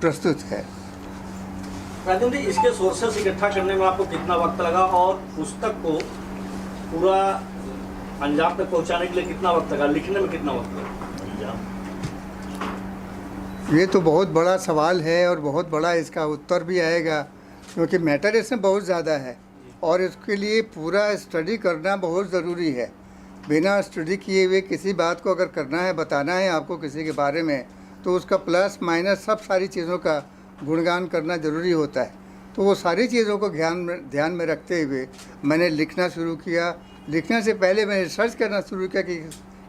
प्रस्तुत है। राजन जी, इसके सोर्सेस इकट्ठा करने में आपको कितना वक्त लगा और पुस्तक को पूरा अंजाम तक पहुंचाने के लिए कितना वक्त लगा, लिखने में कितना वक्त लगा? ये तो बहुत बड़ा सवाल है और बहुत बड़ा इसका उत्तर भी आएगा, क्योंकि मैटर इसमें बहुत ज़्यादा है और इसके लिए पूरा स्टडी करना बहुत ज़रूरी है। बिना स्टडी किए हुए किसी बात को अगर करना है, बताना है आपको किसी के बारे में, तो उसका प्लस माइनस सब सारी चीज़ों का गुणगान करना ज़रूरी होता है। तो वो सारी चीज़ों को ध्यान में रखते हुए मैंने लिखना शुरू किया। लिखने से पहले मैंने रिसर्च करना शुरू किया कि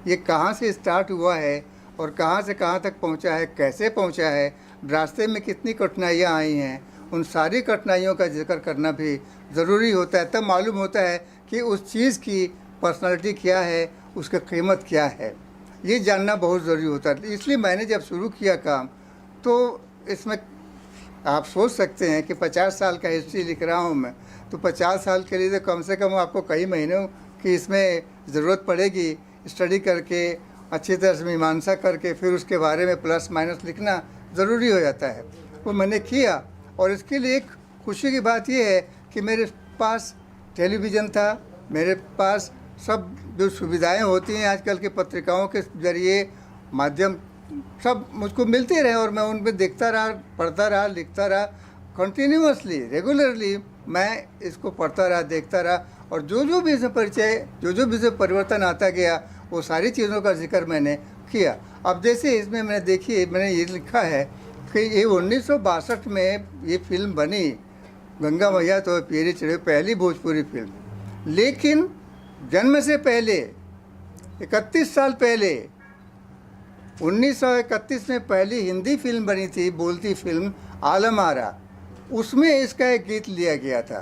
ये कहाँ से स्टार्ट हुआ है और कहाँ से कहाँ तक पहुँचा है, कैसे पहुँचा है, रास्ते में कितनी कठिनाइयाँ आई हैं। उन सारी कठिनाइयों का जिक्र करना भी ज़रूरी होता है, तब मालूम होता है कि उस चीज़ की पर्सनालिटी क्या है, उसका कीमत क्या है, ये जानना बहुत ज़रूरी होता है। इसलिए मैंने जब शुरू किया काम, तो इसमें आप सोच सकते हैं कि 50 साल का हिस्ट्री लिख रहा हूँ मैं, तो 50 साल के लिए तो कम से कम आपको कई महीनों की इसमें ज़रूरत पड़ेगी। स्टडी करके अच्छी तरह से मीमांसा करके फिर उसके बारे में प्लस माइनस लिखना ज़रूरी हो जाता है। वो मैंने किया और इसके लिए एक खुशी की बात यह है कि मेरे पास टेलीविज़न था, मेरे पास सब जो सुविधाएं होती हैं आजकल के पत्रिकाओं के ज़रिए माध्यम सब मुझको मिलते रहे और मैं उन पर देखता रहा, पढ़ता रहा, लिखता रहा। कंटिन्यूअसली रेगुलरली मैं इसको पढ़ता रहा, देखता रहा और जो भी इसमें परिचय, जो भी इसमें परिवर्तन आता गया, वो सारी चीज़ों का जिक्र मैंने किया। अब जैसे इसमें मैंने देखिए, मैंने ये लिखा है कि ये 1962 में ये फिल्म बनी, गंगा मैया तो पीरी चढ़े, पहली भोजपुरी फिल्म। लेकिन जन्म से पहले 31 साल पहले 1931 में पहली हिंदी फिल्म बनी थी, बोलती फिल्म आलम आरा, उसमें इसका एक गीत लिया गया था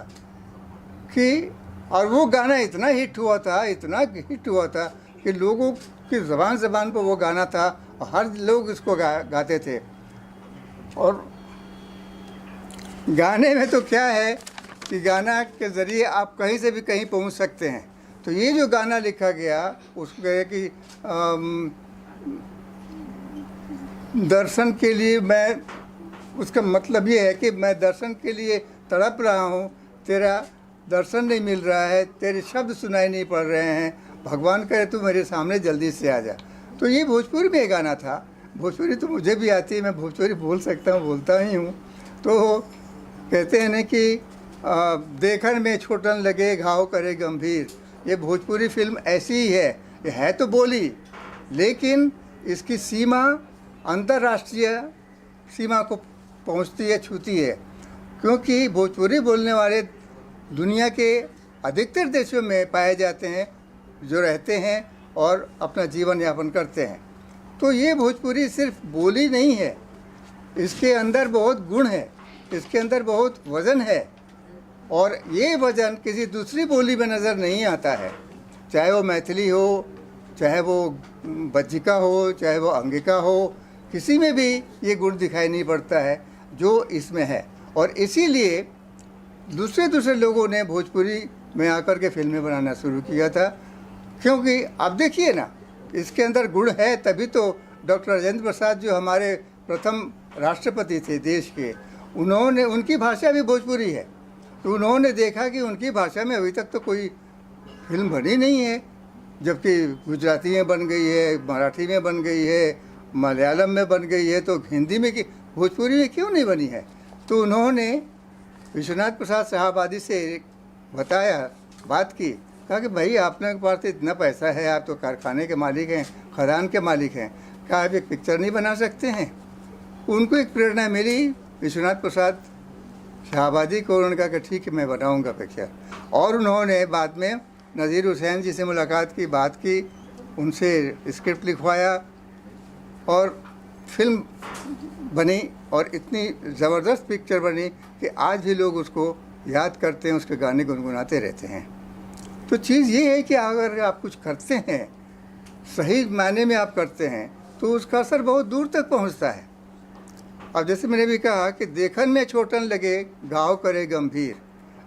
कि, और वो गाना इतना हिट हुआ था कि लोगों की ज़बान पर वो गाना था और हर लोग इसको गाते थे। और गाने में तो क्या है कि गाना के ज़रिए आप कहीं से भी कहीं पहुंच सकते हैं। तो ये जो गाना लिखा गया उसको है कि दर्शन के लिए मैं, उसका मतलब ये है कि मैं दर्शन के लिए तड़प रहा हूँ, तेरा दर्शन नहीं मिल रहा है, तेरे शब्द सुनाई नहीं पड़ रहे हैं, भगवान करे तू मेरे सामने जल्दी से आ जा। तो ये भोजपुरी में गाना था। भोजपुरी तो मुझे भी आती है, मैं भोजपुरी बोल सकता हूँ, बोलता ही हूँ। तो कहते हैं ना कि देखन में छोटन लगे घाव करे गंभीर, ये भोजपुरी फिल्म ऐसी ही है। ये है तो बोली, लेकिन इसकी सीमा अंतर्राष्ट्रीय सीमा को पहुंचती है, छूती है, क्योंकि भोजपुरी बोलने वाले दुनिया के अधिकतर देशों में पाए जाते हैं, जो रहते हैं और अपना जीवन यापन करते हैं। तो ये भोजपुरी सिर्फ बोली नहीं है, इसके अंदर बहुत गुण है, इसके अंदर बहुत वज़न है और ये वज़न किसी दूसरी बोली में नज़र नहीं आता है। चाहे वो मैथिली हो, चाहे वो बज्जिका हो, चाहे वो अंगिका हो, किसी में भी ये गुण दिखाई नहीं पड़ता है जो इसमें है। और इसीलिए दूसरे लोगों ने भोजपुरी में आकर के फिल्में बनाना शुरू किया था, क्योंकि अब देखिए ना, इसके अंदर गुण है, तभी तो डॉक्टर राजेंद्र प्रसाद जो हमारे प्रथम राष्ट्रपति थे देश के, उन्होंने, उनकी भाषा भी भोजपुरी है। तो उन्होंने देखा कि उनकी भाषा में अभी तक तो कोई फिल्म बनी नहीं है, जबकि गुजराती में बन गई है, मराठी में बन गई है, मलयालम में बन गई है, तो हिंदी में भोजपुरी में क्यों नहीं बनी है। तो उन्होंने विश्वनाथ प्रसाद शाहाबादी से बताया, बात की, कहा कि भाई आपने के पास तो इतना पैसा है, आप तो कारखाने के मालिक हैं, खदान के मालिक हैं, क्या आप एक पिक्चर नहीं बना सकते हैं। उनको एक प्रेरणा मिली विश्वनाथ प्रसाद शाहाबादी को, उन्होंने कहा कि ठीक है मैं बनाऊँगा पिक्चर। और उन्होंने बाद में नज़ीर हुसैन जी से मुलाकात की, बात की, उनसे स्क्रिप्ट लिखवाया और फिल्म बनी और इतनी ज़बरदस्त पिक्चर बनी कि आज भी लोग उसको याद करते हैं, उसके गाने गुनगुनाते रहते हैं। तो चीज़ ये है कि अगर आप कुछ करते हैं, सही मायने में आप करते हैं, तो उसका असर बहुत दूर तक पहुंचता है। अब जैसे मैंने भी कहा कि देखन में छोटन लगे घाव करे गंभीर,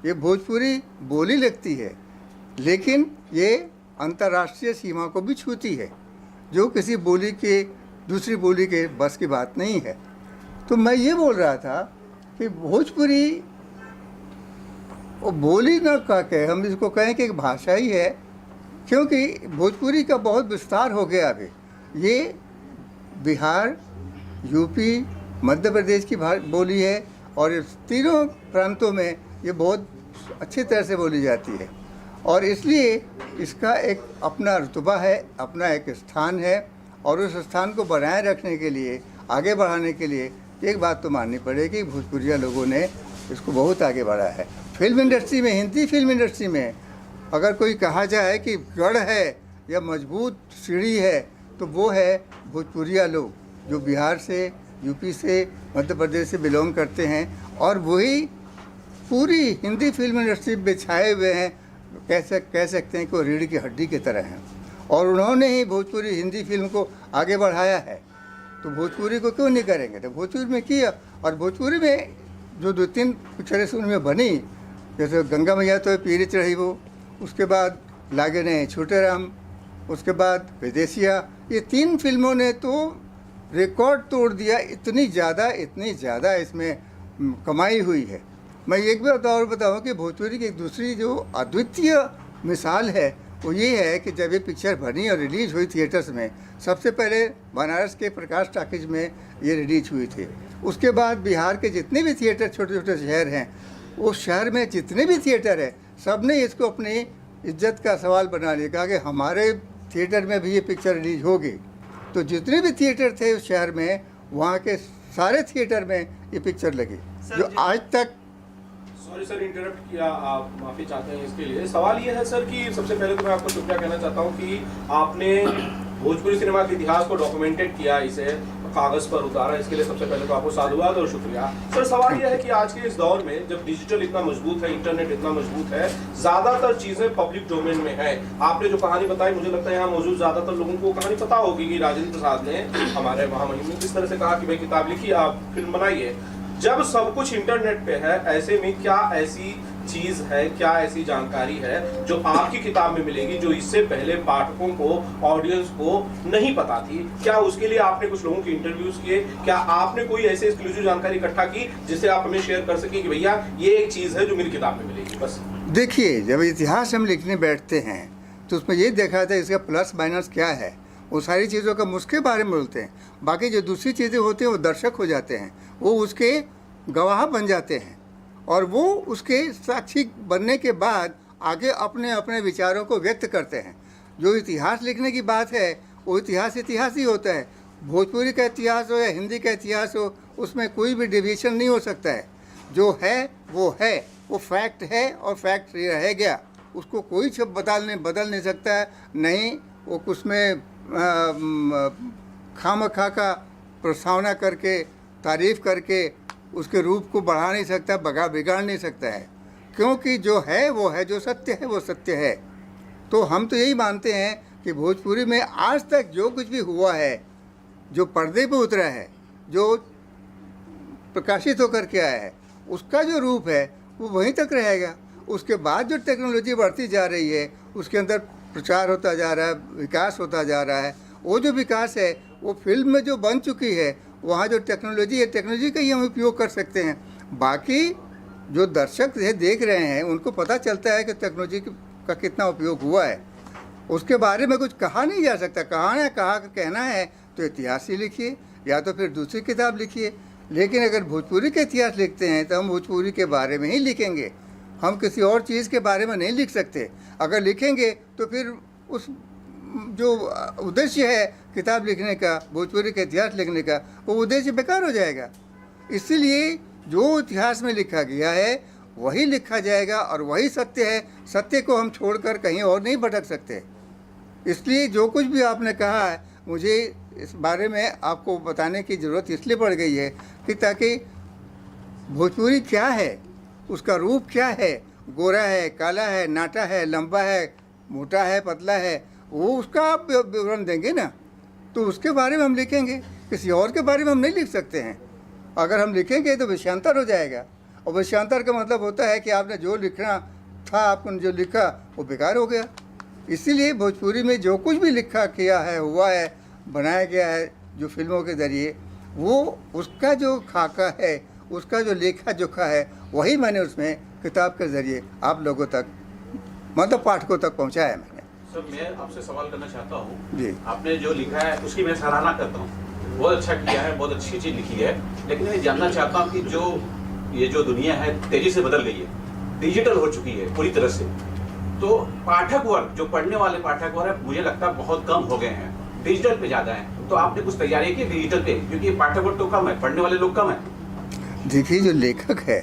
ये भोजपुरी बोली लगती है, लेकिन ये अंतर्राष्ट्रीय सीमा को भी छूती है, जो किसी बोली के, दूसरी बोली के बस की बात नहीं है। तो मैं ये बोल रहा था कि भोजपुरी वो बोली ना कह के हम इसको कहें कि एक भाषा ही है, क्योंकि भोजपुरी का बहुत विस्तार हो गया अभी। ये बिहार, यूपी, मध्य प्रदेश की बोली है और इस तीनों प्रांतों में ये बहुत अच्छी तरह से बोली जाती है और इसलिए इसका एक अपना रुतबा है, अपना एक स्थान है और उस स्थान को बनाए रखने के लिए, आगे बढ़ाने के लिए एक बात तो माननी पड़ेगी, भोजपुरिया लोगों ने इसको बहुत आगे बढ़ाया है। फिल्म इंडस्ट्री में, हिंदी फिल्म इंडस्ट्री में अगर कोई कहा जाए कि गढ़ है या मजबूत सीढ़ी है तो वो है भोजपुरिया लोग, जो बिहार से, यूपी से, मध्य प्रदेश से बिलोंग करते हैं और वही पूरी हिंदी फिल्म इंडस्ट्री में छाए हुए हैं। कह सकते हैं कि वो रीढ़ की हड्डी की तरह हैं और उन्होंने ही भोजपुरी हिंदी फिल्म को आगे बढ़ाया है। तो भोजपुरी को क्यों नहीं करेंगे? तो भोजपुरी में किया और भोजपुरी में जो 2-3 पिक्चरें उनमें बनी, जैसे गंगा मैया तो पीरी चढ़ी वो, उसके बाद लागे ने छोटे राम, उसके बाद विदेशिया, ये 3 फिल्मों ने तो रिकॉर्ड तोड़ दिया। इतनी ज़्यादा इसमें कमाई हुई है। मैं एक बात और बताऊँ कि भोजपुरी की एक दूसरी जो अद्वितीय मिसाल है वो ये है कि जब ये पिक्चर बनी और रिलीज़ हुई थिएटर्स में, सबसे पहले बनारस के प्रकाश टॉकीज में ये रिलीज हुई थी। उसके बाद बिहार के जितने भी थिएटर, छोटे छोटे शहर हैं, उस शहर में जितने भी थिएटर है, सब ने इसको अपनी इज्जत का सवाल बना लिया, कहा कि हमारे थिएटर में भी ये पिक्चर रिलीज होगी। तो जितने भी थिएटर थे उस शहर में, वहाँ के सारे थिएटर में ये पिक्चर लगी, जो आज तक। सॉरी सर, इंटरप्ट किया, आप माफ़ी चाहते हैं इसके लिए। सवाल ये है सर कि सबसे पहले तो मैं आपको शुक्रिया कहना चाहता हूँ कि आपने भोजपुरी सिनेमा के इतिहास को डॉक्यूमेंटेड किया, इसे कागज़ पर उतारा, इसके लिए सबसे पहले तो आपको साधुवाद और शुक्रिया। सर सवाल यह है कि आज के इस दौर में जब डिजिटल इतना मजबूत है, इंटरनेट इतना मजबूत है, ज़्यादातर चीज़ें पब्लिक डोमेन में है। आपने जो कहानी बताई, मुझे लगता है यहाँ मौजूद ज़्यादातर लोगों को कहानी पता होगी कि राजेंद्र प्रसाद ने, हमारे महामहिम ने किस तरह से कहा कि भाई किताब लिखी, आप फिल्म बनाइए। जब सब कुछ इंटरनेट पे है, ऐसे में क्या ऐसी चीज है, क्या ऐसी जानकारी है जो आपकी किताब में मिलेगी, जो इससे पहले पाठकों को, ऑडियंस को नहीं पता थी? क्या उसके लिए आपने कुछ लोगों के इंटरव्यूज किए? क्या आपने कोई ऐसे एक्सक्लूसिव जानकारी इकट्ठा की जिससे आप हमें शेयर कर सकें कि भैया ये एक चीज है जो मेरी किताब में मिलेगी? बस देखिए, जब इतिहास हम लिखने बैठते हैं तो उसमें ये देखा था इसका प्लस माइनस क्या है, वो सारी चीज़ों का उसके बारे में बोलते हैं। बाकी जो दूसरी चीज़ें होती हैं वो दर्शक हो जाते हैं, वो उसके गवाह बन जाते हैं और वो उसके साक्षी बनने के बाद आगे अपने अपने विचारों को व्यक्त करते हैं। जो इतिहास लिखने की बात है वो इतिहास ही होता है। भोजपुरी का इतिहास हो या हिंदी का इतिहास हो, उसमें कोई भी डिवीज़न नहीं हो सकता है। जो है, वो फैक्ट है और फैक्ट रहेगा, उसको कोई बदल नहीं सकता है। नहीं वो उसमें खामखा का प्रस्तावना करके, तारीफ़ करके उसके रूप को बढ़ा नहीं सकता, बिगाड़ नहीं सकता है, क्योंकि जो है वो है, जो सत्य है वो सत्य है। तो हम तो यही मानते हैं कि भोजपुरी में आज तक जो कुछ भी हुआ है, जो पर्दे पे उतरा है, जो प्रकाशित होकर के आया है, उसका जो रूप है वो वहीं तक रहेगा। उसके बाद जो टेक्नोलॉजी बढ़ती जा रही है, उसके अंदर प्रचार होता जा रहा है, विकास होता जा रहा है। वो जो विकास है वो फिल्म में जो बन चुकी है, वहाँ जो टेक्नोलॉजी है, टेक्नोलॉजी का ही हम उपयोग कर सकते हैं। बाकी जो दर्शक देख रहे हैं उनको पता चलता है कि टेक्नोलॉजी का कितना उपयोग हुआ है। उसके बारे में कुछ कहा नहीं जा सकता। कहना है तो इतिहास ही लिखिए या तो फिर दूसरी किताब लिखिए। लेकिन अगर भोजपुरी का इतिहास लिखते हैं तो हम भोजपुरी के बारे में ही लिखेंगे, हम किसी और चीज़ के बारे में नहीं लिख सकते। अगर लिखेंगे तो फिर उस जो उद्देश्य है किताब लिखने का, भोजपुरी का इतिहास लिखने का, वो उद्देश्य बेकार हो जाएगा। इसीलिए जो इतिहास में लिखा गया है वही लिखा जाएगा और वही सत्य है। सत्य को हम छोड़कर कहीं और नहीं भटक सकते। इसलिए जो कुछ भी आपने कहा है, मुझे इस बारे में आपको बताने की ज़रूरत इसलिए पड़ गई है कि ताकि भोजपुरी क्या है, उसका रूप क्या है, गोरा है, काला है, नाटा है, लंबा है, मोटा है, पतला है, वो उसका आप विवरण देंगे ना, तो उसके बारे में हम लिखेंगे। किसी और के बारे में हम नहीं लिख सकते हैं। अगर हम लिखेंगे तो विषयांतर हो जाएगा, और विषयांतर का मतलब होता है कि आपने जो लिखना था, आपने जो लिखा वो बेकार हो गया। इसीलिए भोजपुरी में जो कुछ भी लिखा किया है, हुआ है, बनाया गया है जो फिल्मों के ज़रिए, वो उसका जो खाका है, उसका जो लेखा जोखा है, वही मैंने उसमें किताब के ज़रिए आप लोगों तक, मतलब पाठकों तक पहुंचाया मैंने। सर मैं आपसे सवाल करना चाहता हूँ, जी। आपने जो लिखा है उसकी मैं सराहना करता हूँ, बहुत अच्छा किया है, बहुत अच्छी चीज़ लिखी है। लेकिन मैं जानना चाहता हूँ कि ये जो दुनिया है तेजी से बदल गई है, डिजिटल हो चुकी है पूरी तरह से, तो पाठक वर्ग, जो पढ़ने वाले पाठक वर्ग मुझे लगता है बहुत कम हो गए हैं, डिजिटल पे ज़्यादा है। तो आपने कुछ तैयारी की डिजिटल पे, क्योंकि पाठक वर्ग तो कम है, पढ़ने वाले लोग कम है। देखिए, जो लेखक है,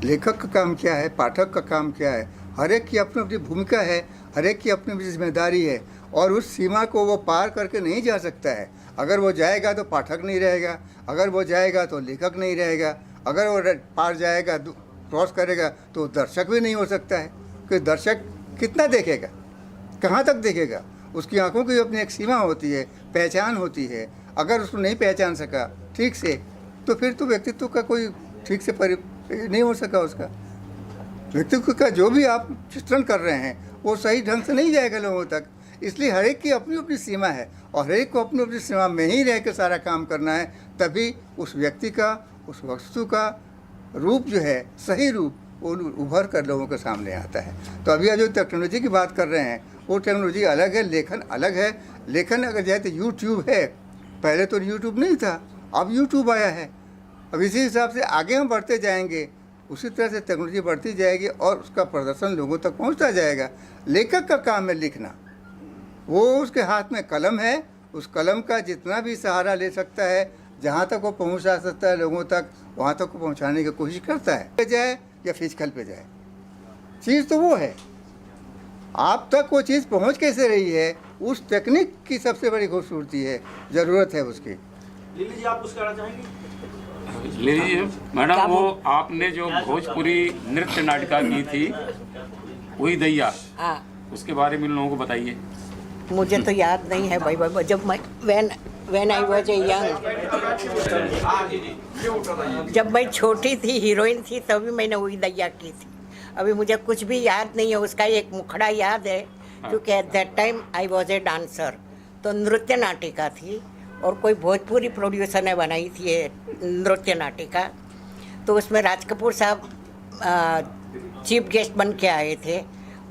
लेखक का काम क्या है, पाठक का काम क्या है, हर एक की अपनी अपनी भूमिका है, हर एक की अपनी अपनी जिम्मेदारी है, और उस सीमा को वो पार करके नहीं जा सकता है। अगर वो जाएगा तो पाठक नहीं रहेगा, अगर वो जाएगा तो लेखक नहीं रहेगा, अगर वो पार जाएगा, क्रॉस करेगा, तो दर्शक भी नहीं हो सकता है। कि दर्शक कितना देखेगा, कहाँ तक देखेगा, उसकी आंखों की अपनी एक सीमा होती है, पहचान होती है। अगर उसको नहीं पहचान सका ठीक से, तो फिर तो व्यक्तित्व का कोई ठीक से नहीं हो सका। उसका व्यक्तित्व का जो भी आप चित्रण कर रहे हैं वो सही ढंग से नहीं जाएगा लोगों तक। इसलिए हर एक की अपनी अपनी सीमा है, और हर एक को अपनी अपनी सीमा में ही रह कर सारा काम करना है, तभी उस व्यक्ति का, उस वस्तु का रूप जो है, सही रूप, वो उभर कर लोगों के सामने आता है। तो अभी जो टेक्नोलॉजी की बात कर रहे हैं, वो टेक्नोलॉजी अलग है, लेखन अलग है। लेखन अगर जाए तो यूट्यूब है, पहले तो यूट्यूब नहीं था, अब यूट्यूब आया है। अब इसी हिसाब से आगे हम बढ़ते जाएंगे, उसी तरह से टेक्नोलॉजी बढ़ती जाएगी और उसका प्रदर्शन लोगों तक पहुंचता जाएगा। लेखक का काम है लिखना, वो उसके हाथ में कलम है, उस कलम का जितना भी सहारा ले सकता है, जहाँ तक वो पहुँचा सकता है लोगों तक, वहाँ तक वो पहुँचाने की कोशिश करता है। पे जाए या फिजिकल पे जाए, चीज़ तो वो है। आप तक वो चीज़ पहुँच कैसे रही है, उस टेक्निक की सबसे बड़ी खूबसूरती है, ज़रूरत है उसकी। लिली जी, आप कुछ कहना चाहेंगे? लीजिए मैडम, वो आपने जो भोजपुरी नृत्य नाटिका की थी, वही दैया, हाँ, उसके बारे में लोगों को बताइए। मुझे तो याद नहीं है भाई। जब मैं when I was a young, जब मैं छोटी थी, हीरोइन थी, तभी मैंने वही दैया की थी। अभी मुझे कुछ भी याद नहीं है। उसका एक मुखड़ा याद है, क्योंकि at that time I was a dancer. तो नृत्य नाटिका थी, और कोई भोजपुरी प्रोड्यूसर ने बनाई थी ये नृत्य नाटिका। तो उसमें राज कपूर साहब चीफ गेस्ट बन के आए थे,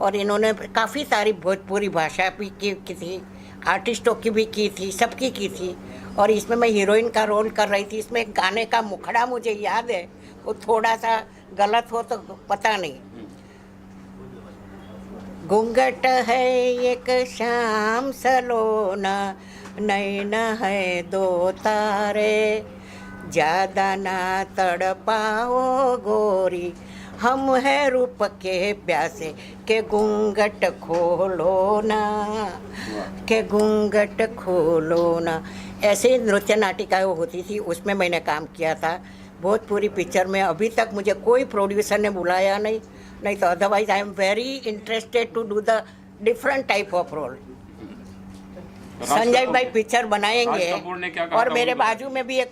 और इन्होंने काफ़ी सारी भोजपुरी भाषा भी की थी, आर्टिस्टों की भी की थी, सबकी की थी। और इसमें मैं हीरोइन का रोल कर रही थी। इसमें एक गाने का मुखड़ा मुझे याद है, वो थोड़ा सा गलत हो तो पता नहीं। घूंघट है एक शाम सलोना, नैना है दो तारे, ज़्यादा ना तड़पाओ गोरी, हम है रूप के प्यासे, के घूंघट खोलो ना, के घूंघट खोलो ना। ऐसे नृत्य नाटिकाएँ होती थी, उसमें मैंने काम किया था। भोजपुरी पिक्चर में अभी तक मुझे कोई प्रोड्यूसर ने बुलाया नहीं तो otherwise I am very interested to do the different type of role. Sanjay भाई पिक्चर बनाएंगे, राज कपूर ने क्या कहा और था मेरे उनको? बाजू में भी एक